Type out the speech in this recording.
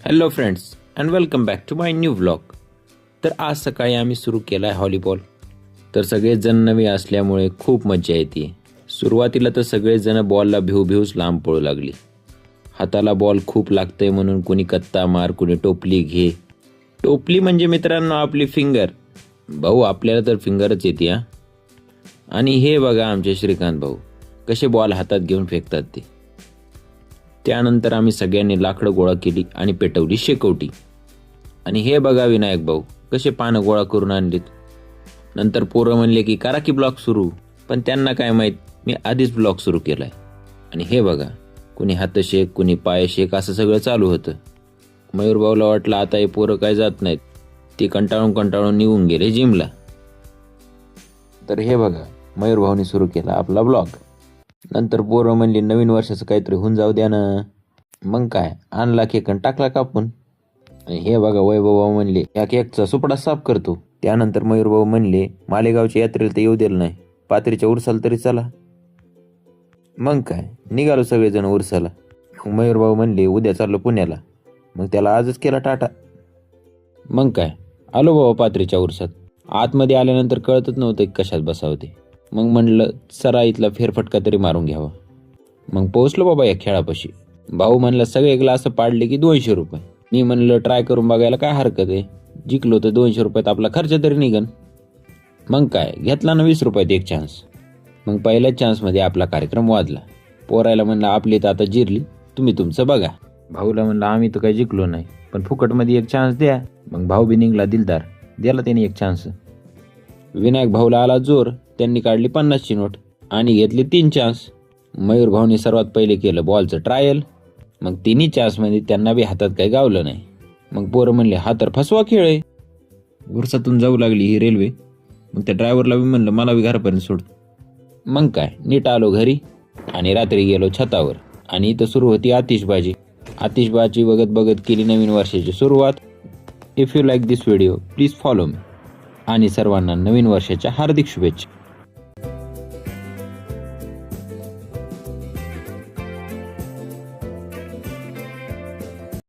Hello friends and welcome back to my new vlog. तर आज सकाळी आम्ही सुरू केला आहे व्हॉलीबॉल. तर सगळेच जण नवे असल्यामुळे खूप मजा येते. सुरुवातीला तर सगळेच जण बॉलला भिवूच लांब पळू लागली. हाताला बॉल खूप लागतंय म्हणून कुणी कत्ता मार, कुणी टोपली घे. टोपली म्हणजे मित्रांनो आपली फिंगर. भाऊ आपल्याला तर फिंगरच येते हा. आणि हे बघा आमचे श्रीकांत भाऊ कसे बॉल हातात घेऊन फेकतात ते. त्यानंतर आम्ही सगळ्यांनी लाकडं गोळा केली आणि पेटवली शेकोटी. आणि हे बघा विनायक भाऊ कसे पानं गोळा करून आणलीत. नंतर पोरं म्हणले की करा की ब्लॉग सुरू, पण त्यांना काय माहीत मी आधीच ब्लॉग सुरू केलाय. आणि हे बघा कुणी हातशेक कुणी पायशेक असं सगळं चालू होतं. मयूर भाऊला वाटलं आता हे पोरं काय जात नाहीत, ते कंटाळून निघून गेले जिमला. तर हे बघा मयूर भाऊनी सुरू केला आपला ब्लॉग. नंतर पोरं म्हणली नवीन वर्षाचं काहीतरी होऊन जाऊ द्या ना. मग काय आणला केक आणि टाकला कापून. आणि हे बघा वैभव भाऊ म्हणले या केकचा सुपडा साफ करतो. त्यानंतर मयूर भाऊ म्हणले मालेगावच्या यात्रेला तर येऊ दिलं नाही, पात्रीच्या उरसाला तरी चला. मग काय निघालो सगळेजण उरसाला. मग मयूर भाऊ म्हणले उद्या चाललो पुण्याला. मग त्याला आजच केला टाटा. मग काय आलो बाबा पात्रीच्या उरसात. आतमध्ये आल्यानंतर कळतच नव्हतं की कशात बसावं ते. मग म्हणलं सरा इथला फेरफटका तरी मारून घ्यावा. मग पोहोचलो बाबा या खेळापाशी. भाऊ म्हणलं सगळे ग्लास पाडले की 200 रुपये. मी म्हणलं ट्राय करून बघायला काय हरकत आहे, जिंकलो तर 200 रुपयात आपला खर्च तरी निघन. मग काय घेतला ना 20 रुपयात एक चान्स. मग पहिल्याच चान्समध्ये आपला कार्यक्रम वाजला. पोरायला म्हणलं आपली तर आता जिरली, तुम्ही तुमचं बघा. भाऊला म्हणलं आम्ही तर काही जिंकलो नाही, पण फुकटमध्ये एक चान्स द्या. मग भाऊ बी निघला दिलदार, दिला त्याने एक चान्स. विनायक भाऊला आला जोर, त्यांनी काढली 50ची नोट आणि घेतले 3 चान्स. मयूर भाऊनी सर्वात पहिले केलं बॉलचं ट्रायल. मग तिन्ही चान्समध्ये त्यांना बी हातात काही गावलं नाही. मग पोरं म्हणले हा तर फसवा खेळ आहे. उरसातून जाऊ लागली ही रेल्वे. मग त्या ड्रायव्हरला बी म्हणलं मला बी घरापर्यंत सोड. मग काय नीट आलो घरी आणि रात्री गेलो छतावर. आणि इथं सुरू होती आतिषबाजी. आतिषबाजी बघत केली नवीन वर्षाची सुरुवात. If you like this video please follow me. आणि सर्वांना नवीन वर्षाच्या हार्दिक शुभेच्छा.